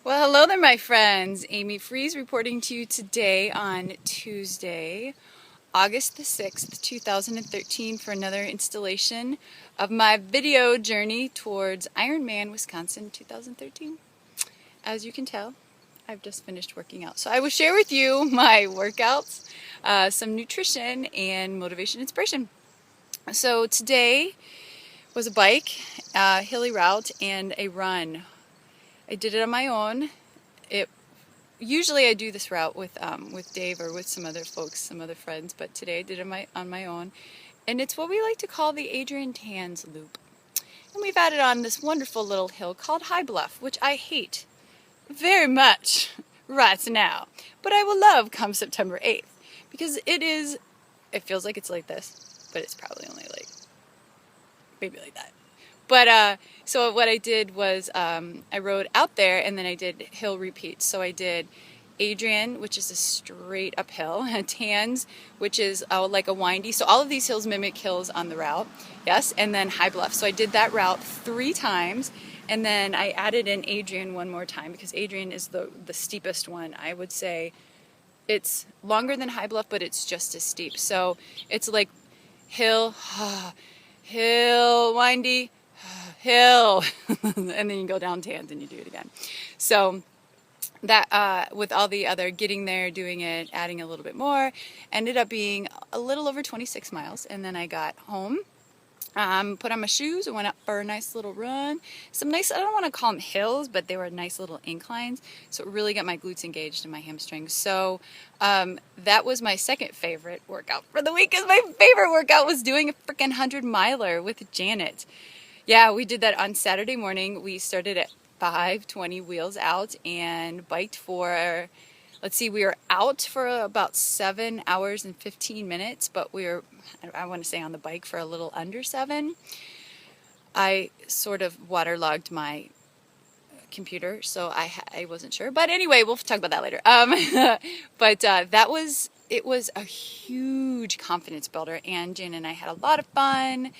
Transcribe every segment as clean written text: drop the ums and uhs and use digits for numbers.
Well, hello there, my friends. Amy Friese reporting to you today on Tuesday, August the 6th, 2013 for another installation of my video journey towards Ironman, Wisconsin 2013. As you can tell, I've just finished working out. So I will share with you my workouts, some nutrition, and motivation inspiration. So today was a bike, hilly route, and a run. I did it on my own. Usually I do this route with Dave or with some other folks, some other friends, but today I did it on my own. And it's what we like to call the Adrian Tan's Loop. And we've added on this wonderful little hill called High Bluff, which I hate very much right now. But I will love come September 8th because it feels like it's like this, but it's probably only like, maybe like that. But so what I did was I rode out there and then I did hill repeats. So I did Adrian, which is a straight uphill, Tans, which is like a windy. So all of these hills mimic hills on the route, yes, and then High Bluff. So I did that route 3 times, and then I added in Adrian one more time because Adrian is the steepest one. I would say it's longer than High Bluff, but it's just as steep. So it's like hill, hill, windy, hill, and then you go down Tans and you do it again. So that with all the other getting there, doing it, adding a little bit more, ended up being a little over 26 miles. And then I got home, put on my shoes, and went up for a nice little run. Some nice, I don't want to call them hills, but they were nice little inclines. So it really got my glutes engaged and my hamstrings. So that was my second favorite workout for the week, because my favorite workout was doing a freaking 100-miler with Janet. Yeah, we did that on Saturday morning. We started at 5:20 wheels out and biked for, let's see, we were out for about 7 hours and 15 minutes, but we were, I want to say, on the bike for a little under 7. I sort of waterlogged my computer, so I wasn't sure. But anyway, we'll talk about that later. But it was a huge confidence builder, and Jan and I had a lot of fun.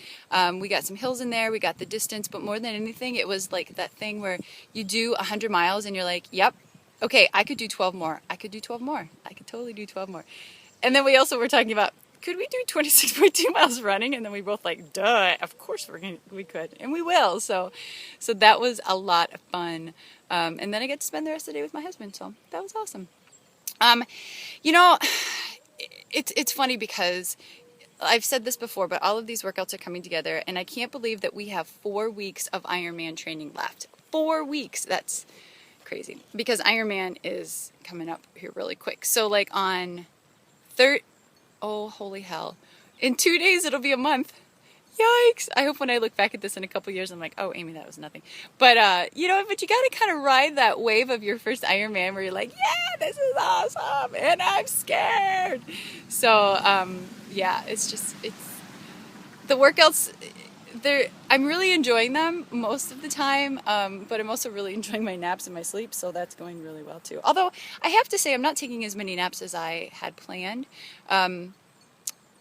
We got some hills in there, we got the distance, but more than anything, it was like that thing where you do 100 miles and you're like, yep, okay, I could do 12 more. I could do 12 more. I could totally do 12 more. And then we also were talking about, could we do 26.2 miles running? And then we both like, duh, of course we could, and we will. So that was a lot of fun. And then I get to spend the rest of the day with my husband, so that was awesome. You know, it's funny because I've said this before, but all of these workouts are coming together, and I can't believe that we have 4 weeks of Ironman training left. 4 weeks. That's crazy because Ironman is coming up here really quick. So like on oh, holy hell. In 2 days, it'll be a month. Yikes. I hope when I look back at this in a couple years, I'm like, oh, Amy, that was nothing. But, but you got to kind of ride that wave of your first Ironman where you're like, yeah, this is awesome, and I'm scared. So, yeah, it's the workouts, I'm really enjoying them most of the time, but I'm also really enjoying my naps and my sleep, so that's going really well too. Although, I have to say, I'm not taking as many naps as I had planned.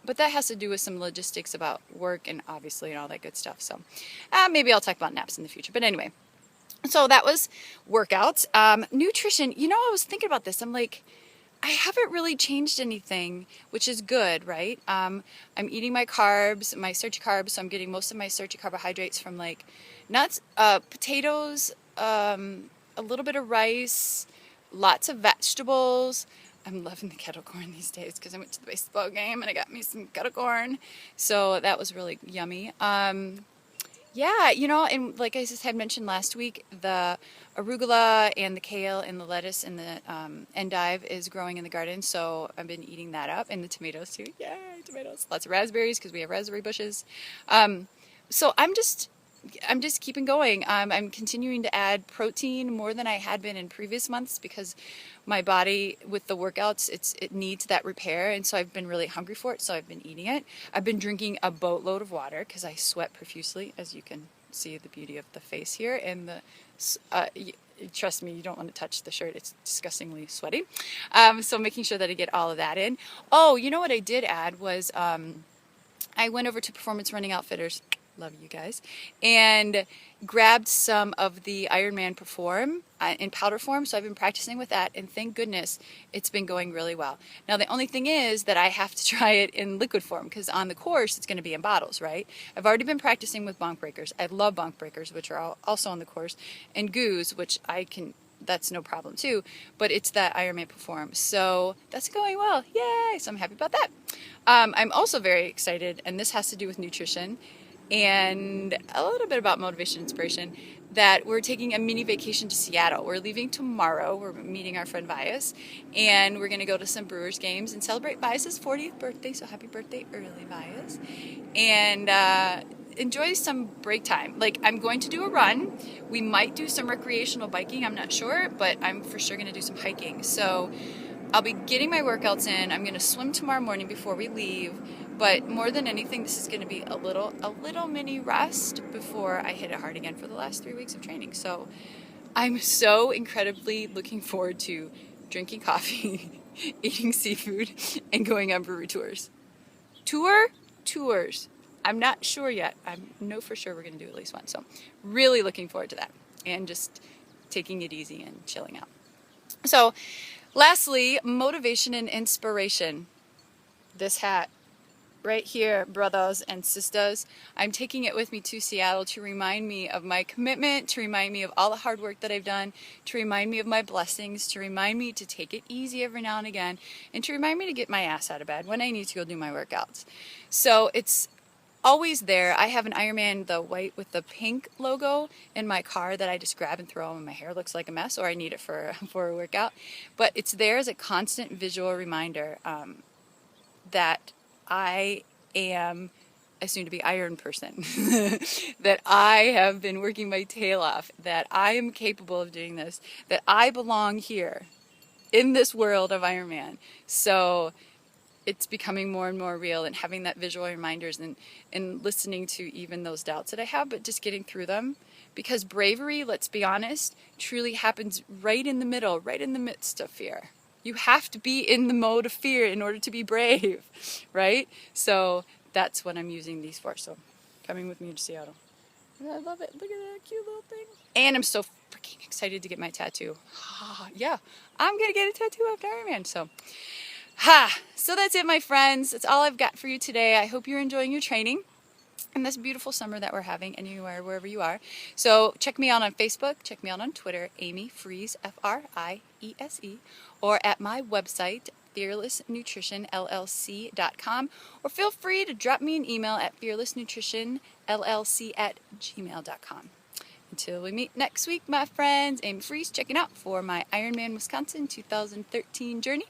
But that has to do with some logistics about work and obviously and all that good stuff. So maybe I'll talk about naps in the future. But anyway, so that was workouts. Nutrition, I was thinking about this. I'm like, I haven't really changed anything, which is good, right? I'm eating my carbs, my starchy carbs. So I'm getting most of my starchy carbohydrates from like nuts, potatoes, a little bit of rice, lots of vegetables. I'm loving the kettle corn these days because I went to the baseball game and I got me some kettle corn. So that was really yummy. Yeah, and like I just had mentioned last week, the arugula and the kale and the lettuce and the endive is growing in the garden. So I've been eating that up, and the tomatoes too. Yay, tomatoes. Lots of raspberries because we have raspberry bushes. So I'm just keeping going. I'm continuing to add protein more than I had been in previous months because my body, with the workouts, it needs that repair, and so I've been really hungry for it, so I've been eating it. I've been drinking a boatload of water because I sweat profusely, as you can see the beauty of the face here, and trust me, you don't want to touch the shirt. It's disgustingly sweaty. So making sure that I get all of that in. Oh, you know what I did add was I went over to Performance Running Outfitters. love you guys, and grabbed some of the Ironman Perform in powder form. So I've been practicing with that, and thank goodness it's been going really well. Now the only thing is that I have to try it in liquid form, because on the course it's going to be in bottles, right? I've already been practicing with bonk breakers. I love bonk breakers, which are also on the course, and goos, which I can, that's no problem too, but it's that Ironman Perform. So that's going well. Yay! So I'm happy about that. I'm also very excited, and this has to do with nutrition and a little bit about motivation, inspiration, that we're taking a mini vacation to Seattle. We're leaving tomorrow. We're meeting our friend Vias, and we're going to go to some Brewers games and celebrate Vias' 40th birthday. So happy birthday early, Vias. And enjoy some break time. Like, I'm going to do a run. We might do some recreational biking. I'm not sure, but I'm for sure going to do some hiking. So I'll be getting my workouts in. I'm going to swim tomorrow morning before we leave. But more than anything, this is going to be a little mini rest before I hit it hard again for the last 3 weeks of training. So I'm so incredibly looking forward to drinking coffee, eating seafood, and going on brewery tours. Tours. I'm not sure yet. I know for sure we're going to do at least one. So really looking forward to that, and just taking it easy and chilling out. So lastly, motivation and inspiration. This hat right here, brothers and sisters. I'm taking it with me to Seattle to remind me of my commitment, to remind me of all the hard work that I've done, to remind me of my blessings, to remind me to take it easy every now and again, and to remind me to get my ass out of bed when I need to go do my workouts. So it's always there. I have an Ironman, the white with the pink logo, in my car that I just grab and throw when my hair looks like a mess or I need it for a workout. But it's there as a constant visual reminder that I am a soon-to-be iron person, that I have been working my tail off, that I am capable of doing this, that I belong here in this world of Ironman. So it's becoming more and more real, and having that visual reminders, and listening to even those doubts that I have, but just getting through them. Because bravery, let's be honest, truly happens right in the middle, right in the midst of fear. You have to be in the mode of fear in order to be brave, right? So that's what I'm using these for. So coming with me to Seattle. I love it. Look at that cute little thing. And I'm so freaking excited to get my tattoo. Yeah, I'm going to get a tattoo after Ironman. So that's it, my friends. That's all I've got for you today. I hope you're enjoying your training in this beautiful summer that we're having, anywhere, wherever you are. So check me out on Facebook, check me out on Twitter, Amy Friese, Friese, or at my website, fearlessnutritionllc.com, or feel free to drop me an email at fearlessnutritionllc@gmail.com. Until we meet next week, my friends, Amy Friese checking out for my Ironman Wisconsin 2013 journey.